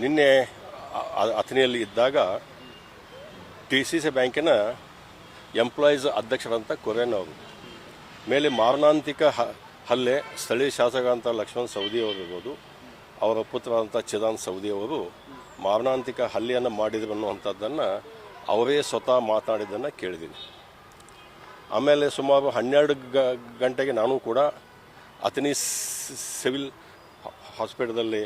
ನಿನ್ನೆ ಅಥಣಿಯಲ್ಲಿ ಇದ್ದಾಗ DCC ಬ್ಯಾಂಕಿನ ಎಂಪ್ಲಾಯೀಸ್ ಅಧ್ಯಕ್ಷರಂತ ಕೊರೇನ್ ಅವರು ಮೇಲೆ ಮಾರಣಾಂತಿಕ ಹಲ್ಲೆ ಸ್ಥಳೀಯ ಶಾಸಕ ಅಂತ ಲಕ್ಷ್ಮಣ್ ಸವದಿ ಅವರು ಇರ್ಬೋದು, ಅವರ ಪುತ್ರ ಅಂತ ಚಿದಾನ್ ಸವದಿ ಅವರು ಮಾರಣಾಂತಿಕ ಹಲ್ಲೆಯನ್ನು ಮಾಡಿದ್ರು ಅನ್ನುವಂಥದ್ದನ್ನು ಅವರೇ ಸ್ವತಃ ಮಾತನಾಡಿದ್ದನ್ನು ಕೇಳಿದ್ದೀನಿ. ಆಮೇಲೆ ಸುಮಾರು 12 ಗಂಟೆಗೆ ನಾನು ಕೂಡ ಅಥಣಿ ಸಿವಿಲ್ ಹಾಸ್ಪಿಟಲಲ್ಲಿ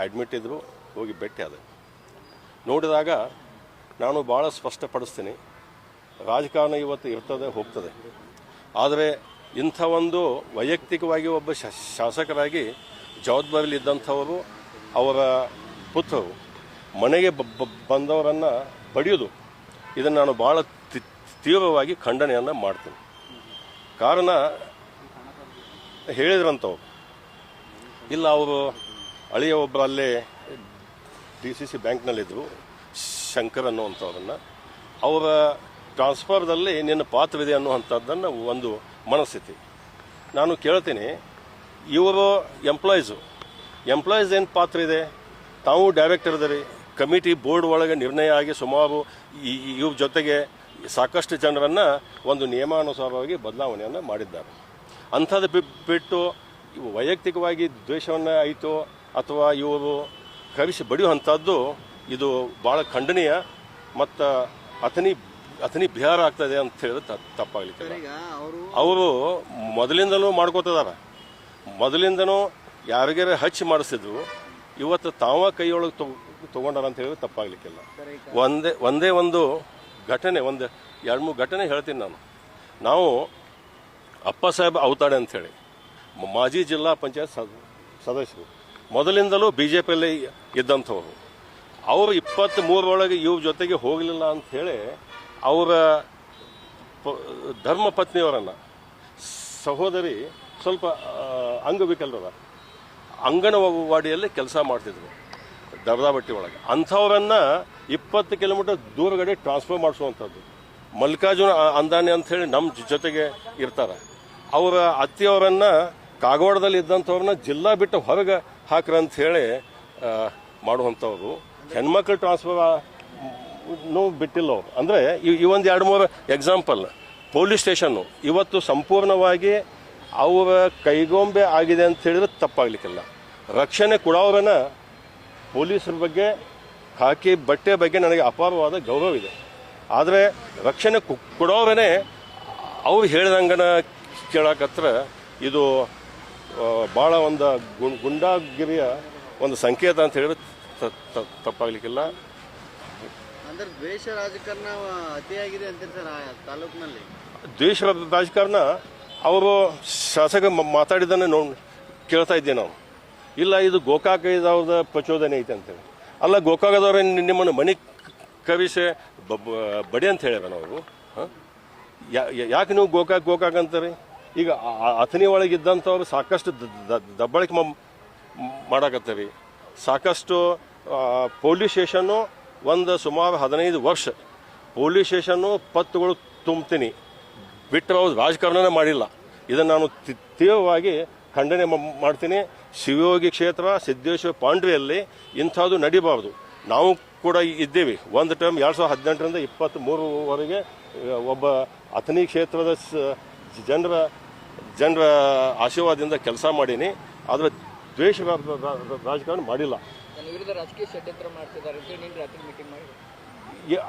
ಅಡ್ಮಿಟ್ ಇದ್ದರು, ಹೋಗಿ ಭೇಟಿಯಾದೆ. ನೋಡಿದಾಗ ನಾನು ಭಾಳ ಸ್ಪಷ್ಟಪಡಿಸ್ತೀನಿ, ರಾಜಕಾರಣ ಇವತ್ತು ಇರ್ತದೆ ಹೋಗ್ತದೆ, ಆದರೆ ಇಂಥ ಒಂದು ವೈಯಕ್ತಿಕವಾಗಿ ಒಬ್ಬ ಶಾಸಕರಾಗಿ ಜವಾಬ್ದಾರಿಯಲ್ಲಿದ್ದಂಥವರು ಅವರ ಪುತ್ರರು ಮನೆಗೆ ಬಂದವರನ್ನು ಬಡಿಯೋದು, ಇದನ್ನು ನಾನು ಭಾಳ ತೀವ್ರವಾಗಿ ಖಂಡನೆಯನ್ನು ಮಾಡ್ತೀನಿ. ಕಾರಣ ಹೇಳಿದ್ರಂಥವ್ರು ಇಲ್ಲ, ಅವರು ಅಳಿಯ ಒಬ್ಬರು ಅಲ್ಲೇ DCC ಬ್ಯಾಂಕ್ನಲ್ಲಿದ್ದರು, ಶಂಕರ್ ಅನ್ನುವಂಥವ್ರನ್ನು, ಅವರ ಟ್ರಾನ್ಸ್ಫರ್ದಲ್ಲಿ ನಿನ್ನ ಪಾತ್ರವಿದೆ ಅನ್ನುವಂಥದ್ದನ್ನು ಒಂದು ಮನಸ್ಥಿತಿ. ನಾನು ಕೇಳ್ತೀನಿ, ಇವರು ಎಂಪ್ಲಾಯೀಸ್ ಏನು ಪಾತ್ರ ಇದೆ? ತಾವು ಡೈರೆಕ್ಟರ್ ಇದರಿ, ಕಮಿಟಿ ಬೋರ್ಡ್ ಒಳಗೆ ನಿರ್ಣಯ ಆಗಿ ಸುಮಾರು ಇವ್ರ ಜೊತೆಗೆ ಸಾಕಷ್ಟು ಜನರನ್ನು ಒಂದು ನಿಯಮಾನುಸಾರವಾಗಿ ಬದಲಾವಣೆಯನ್ನು ಮಾಡಿದ್ದಾರೆ. ಅಂಥದ್ದು ಬಿಟ್ಟು ಇವು ವೈಯಕ್ತಿಕವಾಗಿ ದ್ವೇಷವನ್ನು ಆಯಿತು ಅಥವಾ ಇವರು ಕವಿಸಿ ಬಡಿಯುವಂಥದ್ದು ಇದು ಭಾಳ ಖಂಡನೀಯ ಮತ್ತು ಅಥಣಿ ಬಿಹಾರ ಆಗ್ತದೆ ಅಂತ ಹೇಳಿದ್ರೆ ತಪ್ಪಾಗಲಿಕ್ಕೆ. ಅವರು ಮೊದಲಿಂದಲೂ ಮಾಡ್ಕೋತಿದ್ದಾರೆ, ಮೊದಲಿಂದನೂ ಯಾರಿಗಾರ ಹಚ್ಚಿ ಮಾಡಿಸಿದ್ರು, ಇವತ್ತು ತಾವ ಕೈಯೊಳಗೆ ತೊಗೊಂಡಾರ ಅಂತ ಹೇಳಿದ್ರೆ ತಪ್ಪಾಗಲಿಕ್ಕಿಲ್ಲ. ಒಂದೇ ಒಂದು ಘಟನೆ, ಒಂದು 2-3 ಘಟನೆ ಹೇಳ್ತೀನಿ ನಾನು. ನಾವು ಅಪ್ಪ ಸಾಹೇಬ್ ಅವತಾಡೆ ಅಂಥೇಳಿ ಮಾಜಿ ಜಿಲ್ಲಾ ಪಂಚಾಯತ್ ಸದಸ್ಯರು, ಮೊದಲಿಂದಲೂ BJPಯಲ್ಲಿ ಇದ್ದಂಥವ್ರು, ಅವರು 23 ಇವ್ರ ಜೊತೆಗೆ ಹೋಗಲಿಲ್ಲ ಅಂಥೇಳಿ ಅವರ ಧರ್ಮಪತ್ನಿಯವರನ್ನು, ಸಹೋದರಿ ಸ್ವಲ್ಪ ಅಂಗವಿಕಲರ, ಅಂಗನವಾಡಿಯಲ್ಲಿ ಕೆಲಸ ಮಾಡ್ತಿದ್ರು ದರ್ದಾಬಟ್ಟಿ ಒಳಗೆ, ಅಂಥವರನ್ನು 20 ಕಿಲೋಮೀಟರ್ ದೂರಗಡೆ ಟ್ರಾನ್ಸ್ಫರ್ ಮಾಡಿಸುವಂಥದ್ದು. ಮಲ್ಲಿಕಾರ್ಜುನ ಅಂದಾನಿ ಅಂಥೇಳಿ ನಮ್ಮ ಜೊತೆಗೆ ಇರ್ತಾರೆ, ಅವರ ಅತ್ತಿಯವರನ್ನು ಕಾಗವಾಡದಲ್ಲಿ ಇದ್ದಂಥವ್ರನ್ನ ಜಿಲ್ಲಾ ಬಿಟ್ಟು ಹೊರಗೆ ಹಾಕ್ರಂತ ಹೇಳಿ ಮಾಡುವಂಥವ್ರು. ಹೆಣ್ಮಕ್ಳು ಟ್ರಾನ್ಸ್ಫರ್ ಬಿಟ್ಟಿಲ್ಲ ಅವರು. ಅಂದರೆ ಈ ಒಂದು 2-3 ಎಕ್ಸಾಂಪಲ್. ಪೊಲೀಸ್ ಸ್ಟೇಷನ್ನು ಇವತ್ತು ಸಂಪೂರ್ಣವಾಗಿ ಅವರ ಕೈಗೊಂಬೆ ಆಗಿದೆ ಅಂತ ಹೇಳಿದ್ರೆ ತಪ್ಪಾಗಲಿಕ್ಕಿಲ್ಲ. ರಕ್ಷಣೆ ಕೊಡೋರನ್ನ ಪೊಲೀಸರ ಬಗ್ಗೆ, ಖಾಕಿ ಬಟ್ಟೆ ಬಗ್ಗೆ ನನಗೆ ಅಪಾರವಾದ ಗೌರವ ಇದೆ, ಆದರೆ ರಕ್ಷಣೆ ಕೊಡೋರೇ ಅವ್ರು ಹೇಳ್ದಂಗನ ಕೇಳಕತ್ರ ಇದು ಭಾಳ ಒಂದು ಗುಂಡಾಗಿರಿಯ ಒಂದು ಸಂಕೇತ ಅಂತ ಹೇಳಿದ್ರೆ ತಪ್ಪಾಗಲಿಕ್ಕಿಲ್ಲ. ಅಂದ್ರೆ ದ್ವೇಷ ರಾಜಕಾರಣ ಅತಿಯಾಗಿದೆ ಅಂತಾರೆ ತಾಲೂಕಿನಲ್ಲಿ. ದ್ವೇಷ ರಾಜಕಾರಣ ಅವರು ಶಾಸಕ ಮಾತಾಡಿದ್ದನ್ನೇ ಕೇಳ್ತಾ ಇದ್ದೆ ನಾವು. ಇಲ್ಲ, ಇದು ಗೋಕಾಕ ಇದಾವ್ರದ ಪ್ರಚೋದನೆ ಐತೆ ಅಂತೇಳಿ. ಅಲ್ಲ, ಗೋಕಾಕದವ್ರೆ ನಿಮ್ಮನ್ನು ಮನೆ ಕವಿಸೆ ಬಡಿ ಅಂತ ಹೇಳ್ಯಾರ ಅವರು. ಯಾಕೆ ನೀವು ಗೋಕಾಕ್ ಅಂತಾರೆ? ಈಗ ಅಥಣಿ ಒಳಗಿದ್ದಂಥವ್ರು ಸಾಕಷ್ಟು ದಬ್ಬಾಳಿಕೆ ಮಾಡಾಕತ್ತೀರಿ. ಸಾಕಷ್ಟು ಪೊಲೀಸ್ ಸ್ಟೇಷನ್ನು ಒಂದು ಸುಮಾರು 15 ವರ್ಷ ಪೊಲೀಸ್ ಸ್ಟೇಷನ್ನು ಪತ್ತುಗಳು ತುಂಬ್ತೀನಿ ಬಿಟ್ಟರೆ ಅವ್ರು ರಾಜಕಾರಣನೇ ಮಾಡಿಲ್ಲ. ಇದನ್ನು ನಾನು ತೀವ್ರವಾಗಿ ಖಂಡನೆ ಮಾಡ್ತೀನಿ. ಶಿವಯೋಗಿ ಕ್ಷೇತ್ರ, ಸಿದ್ದೇಶ್ವರ ಪಾಂಡ್ರೆಯಲ್ಲಿ ಇಂಥದ್ದು ನಡಿಬಾರ್ದು. ನಾವು ಕೂಡ ಇದ್ದೇವೆ. ಒಂದು ಟರ್ಮ್ 2018ರಿಂದ 23ವರೆಗೆ ಒಬ್ಬ ಅಥಣಿ ಕ್ಷೇತ್ರದ ಜನರ ಆಶೀರ್ವಾದದಿಂದ ಕೆಲಸ ಮಾಡೀನಿ, ಆದರೆ ದ್ವೇಷ ರಾಜಕಾರಣ ಮಾಡಿಲ್ಲ.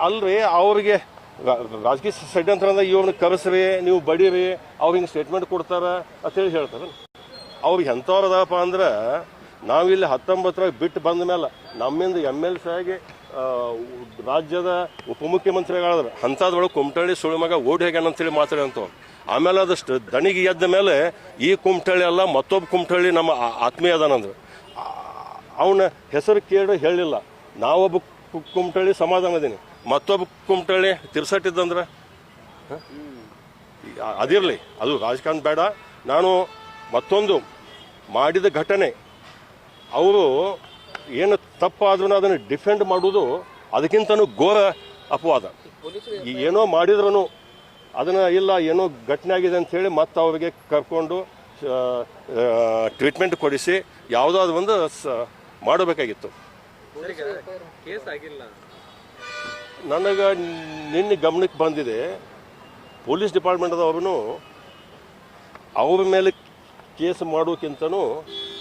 ಅಲ್ರಿ, ಅವ್ರಿಗೆ ರಾಜಕೀಯ ಷಡ್ಯಂತ್ರ ಅಂದ್ರೆ ಇವ್ರನ್ನ ಕರೆಸ್ರಿ, ನೀವು ಬಡೀರಿ, ಅವ್ರು ಹಿಂಗೆ ಸ್ಟೇಟ್ಮೆಂಟ್ ಕೊಡ್ತಾರ ಅಂತೇಳಿ ಹೇಳ್ತಾರೆ. ಅವ್ರಿಗೆ ಎಂಥವ್ರದಪ್ಪ ಅಂದ್ರೆ, ನಾವಿಲ್ಲಿ 19 ಬಿಟ್ಟು ಬಂದ ಮೇಲೆ ನಮ್ಮಿಂದ MLC ಆಗಿ ರಾಜ್ಯದ ಉಪಮುಖ್ಯಮಂತ್ರಿಗಳಾದ್ರೆ ಅಂಥದ್ರೊಳಗೆ ಕುಮಟಳ್ಳಿ ಸುಳಿಮಗ ಓಡಿ ಹೋಗ್ಯಾನ ಅಂತೇಳಿ ಮಾತಾಡೋಂಥವ್ರು. ಆಮೇಲೆ ಅದಷ್ಟು ದಣಿಗೆ ಎದ್ದ ಮೇಲೆ ಈ ಕುಮಟಳ್ಳಿ ಅಲ್ಲ ಮತ್ತೊಬ್ಬ ಕುಮಟಳ್ಳಿ ನಮ್ಮ ಆತ್ಮೀಯ ಅದಾನಂದ್ರೆ ಅವನ ಹೆಸರು ಕೇಳಿ ಹೇಳಿಲ್ಲ. ನಾವೊಬ್ಬ ಕುಮಟಳ್ಳಿ ಸಮಾಧಾನ ಅದೀನಿ, ಮತ್ತೊಬ್ಬ ಕುಮಟಳ್ಳಿ ತಿರ್ಸಟ್ಟಿದ್ದಂದ್ರೆ ಅದಿರಲಿ, ಅದು ರಾಜಕಾರಣ ಬೇಡ. ನಾನು ಮತ್ತೊಂದು ಮಾಡಿದ ಘಟನೆ, ಅವರು ಏನು ತಪ್ಪಾದ್ರೂ ಅದನ್ನು ಡಿಫೆಂಡ್ ಮಾಡೋದು ಅದಕ್ಕಿಂತನೂ ಘೋರ ಅಪವಾದ. ಏನೋ ಮಾಡಿದ್ರೂ ಅದನ್ನು ಇಲ್ಲ, ಏನೋ ಘಟನೆ ಆಗಿದೆ ಅಂಥೇಳಿ ಮತ್ತೆ ಅವರಿಗೆ ಕರ್ಕೊಂಡು ಟ್ರೀಟ್ಮೆಂಟ್ ಕೊಡಿಸಿ ಯಾವುದಾದ್ರು ಒಂದು ಮಾಡಬೇಕಾಗಿತ್ತು. ಕೇಸ್ ಆಗಿಲ್ಲ. ನನಗೆ ನಿನ್ನೆ ಗಮನಕ್ಕೆ ಬಂದಿದೆ, ಪೊಲೀಸ್ ಡಿಪಾರ್ಟ್ಮೆಂಟ್ದವ್ರೂ ಅವ್ರ ಮೇಲೆ ಕೇಸ್ ಮಾಡೋಕ್ಕಿಂತನೂ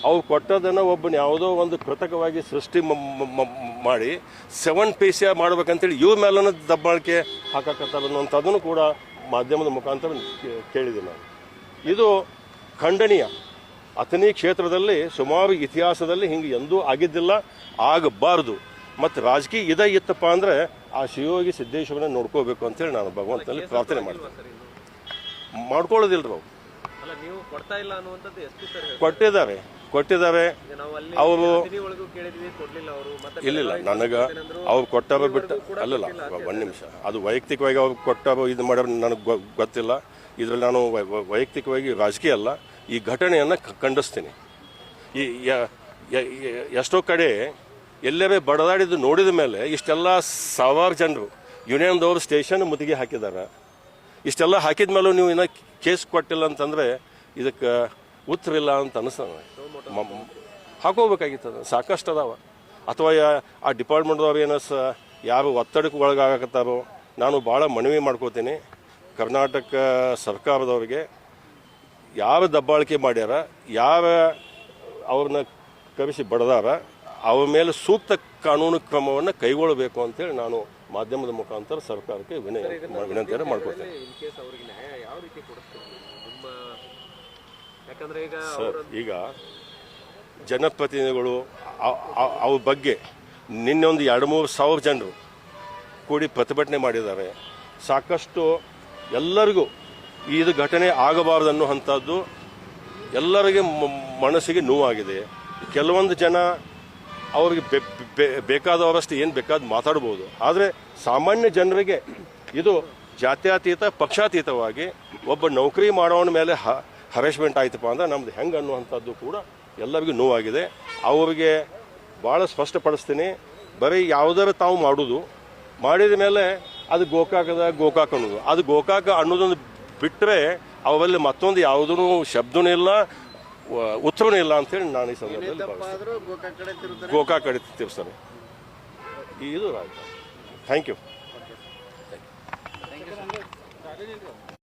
ಅವ್ರು ಕೊಟ್ಟದನ್ನು ಒಬ್ಬನ ಯಾವುದೋ ಒಂದು ಕೃತಕವಾಗಿ ಸೃಷ್ಟಿ ಮಾಡಿ 7 ಪೈಸೆ ಮಾಡ್ಬೇಕಂತೇಳಿ ಇವ್ರ ಮೇಲೂ ದಬ್ಬಾಳಿಕೆ ಹಾಕಕತ್ತಾರೆ ಅನ್ನೋಂಥದ್ದನ್ನು ಕೂಡ ಮಾಧ್ಯಮದ ಮುಖಾಂತರ ಕೇಳಿದೆ ನಾನು. ಇದು ಖಂಡನೀಯ. ಅಥಣಿ ಕ್ಷೇತ್ರದಲ್ಲಿ ಸುಮಾರು ಇತಿಹಾಸದಲ್ಲಿ ಹಿಂಗೆ ಎಂದೂ ಆಗಿದ್ದಿಲ್ಲ, ಆಗಬಾರ್ದು. ಮತ್ತು ರಾಜಕೀಯ ಇದೇ ಇತ್ತಪ್ಪ ಅಂದರೆ ಆ ಶಿವಯೋಗಿ ಸಿದ್ದೇಶ್ವರನ ನೋಡ್ಕೋಬೇಕು ಅಂತೇಳಿ ನಾನು ಭಗವಂತನಲ್ಲಿ ಪ್ರಾರ್ಥನೆ ಮಾಡ್ತೀನಿ. ಮಾಡ್ಕೊಳ್ಳೋದಿಲ್ಲ ನಾವು. ಅಲ್ಲ, ನೀವು ಕೊಡ್ತಾ ಇಲ್ಲ ಅನ್ನುವಂಥದ್ದು ಎಷ್ಟು ಸರ್ ಕೊಟ್ಟಿದ್ದಾರೆ ನಾವು ಅಲ್ಲಿ ಅವರು ಒಳಗೂ ಕೇಳಿದ್ವಿ, ಕೊಡ್ಲಿಲ್ಲ ಅವರು. ಮತ್ತೆ ಇಲ್ಲ ನನಗೆ ಅವ್ರು ಕೊಟ್ಟಾರೋ ಬಿಟ್ಟು ಅಲ್ಲಲ್ಲ, ಒಂದು ನಿಮಿಷ, ಅದು ವೈಯಕ್ತಿಕವಾಗಿ ಅವ್ರು ಕೊಟ್ಟಾರೋ ಇದು ಮಾಡ್ಯಾರ ನನಗೆ ಗೊತ್ತಿಲ್ಲ. ಇದರಲ್ಲಿ ನಾನು ವೈಯಕ್ತಿಕವಾಗಿ ರಾಜಕೀಯ ಅಲ್ಲ, ಈ ಘಟನೆಯನ್ನು ಖಂಡಿಸ್ತೀನಿ. ಈ ಎಷ್ಟೋ ಕಡೆ ಎಲ್ಲರೇ ಬಡದಾಡಿದ್ದು ನೋಡಿದ ಮೇಲೆ ಇಷ್ಟೆಲ್ಲ ಸಾವಿರಾರು ಜನರು ಯೂನಿಯನ್ದವರು ಸ್ಟೇಷನ್ ಮುತ್ತಿಗೆ ಹಾಕಿದ್ದಾರೆ. ಇಷ್ಟೆಲ್ಲ ಹಾಕಿದ ಮೇಲೂ ನೀವು ಇನ್ನೂ ಕೇಸ್ ಕೊಟ್ಟಿಲ್ಲ ಅಂತಂದರೆ ಇದಕ್ಕೆ ಉತ್ತರ ಇಲ್ಲ ಅಂತ ಅನಿಸ್ತದೆ. ಹಾಕೋಬೇಕಾಗಿತ್ತು, ಸಾಕಷ್ಟು ಅದಾವ. ಅಥವಾ ಆ ಡಿಪಾರ್ಟ್ಮೆಂಟ್ದವ್ರು ಏನೋ ಯಾರು ಒತ್ತಡಕ್ಕೆ ಒಳಗಾಗತ್ತಾರೋ, ನಾನು ಭಾಳ ಮನವಿ ಮಾಡ್ಕೋತೀನಿ ಕರ್ನಾಟಕ ಸರ್ಕಾರದವ್ರಿಗೆ, ಯಾರು ದಬ್ಬಾಳಿಕೆ ಮಾಡ್ಯಾರ, ಯಾರ ಅವ್ರನ್ನ ಕರೆಸಿ ಬಡದಾರ, ಅವ್ರ ಮೇಲೆ ಸೂಕ್ತ ಕಾನೂನು ಕ್ರಮವನ್ನು ಕೈಗೊಳ್ಳಬೇಕು ಅಂತೇಳಿ ನಾನು ಮಾಧ್ಯಮದ ಮುಖಾಂತರ ಸರ್ಕಾರಕ್ಕೆ ವಿನಂತಿಯನ್ನು ಮಾಡ್ಕೊಳ್ತೇನೆ. ಸರ್, ಈಗ ಜನಪ್ರತಿನಿಧಿಗಳು ಅವ್ರ ಬಗ್ಗೆ ನಿನ್ನೆ ಒಂದು 2-3 ಸಾವಿರ ಜನರು ಕೂಡಿ ಪ್ರತಿಭಟನೆ ಮಾಡಿದ್ದಾರೆ. ಸಾಕಷ್ಟು ಎಲ್ಲರಿಗೂ ಇದು ಘಟನೆ ಆಗಬಾರ್ದು ಅನ್ನುವಂಥದ್ದು ಎಲ್ಲರಿಗೆ ಮನಸ್ಸಿಗೆ ನೋವಾಗಿದೆ. ಕೆಲವೊಂದು ಜನ ಅವ್ರಿಗೆ ಬೇಕಾದವರಷ್ಟು ಏನು ಬೇಕಾದ ಮಾತಾಡ್ಬೋದು, ಆದರೆ ಸಾಮಾನ್ಯ ಜನರಿಗೆ ಇದು ಜಾತ್ಯತೀತ ಪಕ್ಷಾತೀತವಾಗಿ ಒಬ್ಬ ನೌಕರಿ ಮಾಡೋನ ಮೇಲೆ ಹರೇಸ್ಮೆಂಟ್ ಆಯ್ತಪ್ಪ ಅಂದ್ರೆ ನಮ್ದು ಹೆಂಗೆ ಅನ್ನುವಂಥದ್ದು ಕೂಡ ಎಲ್ಲರಿಗೂ ನೋವಾಗಿದೆ. ಅವರಿಗೆ ಭಾಳ ಸ್ಪಷ್ಟಪಡಿಸ್ತೀನಿ, ಬರೀ ಯಾವುದಾರ ತಾವು ಮಾಡೋದು ಮಾಡಿದ ಮೇಲೆ ಅದು ಗೋಕಾಕ ಅನ್ನೋದು, ಅದು ಗೋಕಾಕ ಅನ್ನೋದೊಂದು ಬಿಟ್ಟರೆ ಅವರಲ್ಲಿ ಮತ್ತೊಂದು ಯಾವುದೂ ಶಬ್ದನೂ ಇಲ್ಲ, ಉತ್ತರನೂ ಇಲ್ಲ ಅಂತೇಳಿ ನಾನು ಈ ಸಂದರ್ಭದಲ್ಲಿ ಭಾವಿಸ್ತೀನಿ. ಗೋಕಾಕ್ ಕಡೆ ತಿರ್ಸ್ತಾರೆ. ಇದು ಥ್ಯಾಂಕ್ ಯು.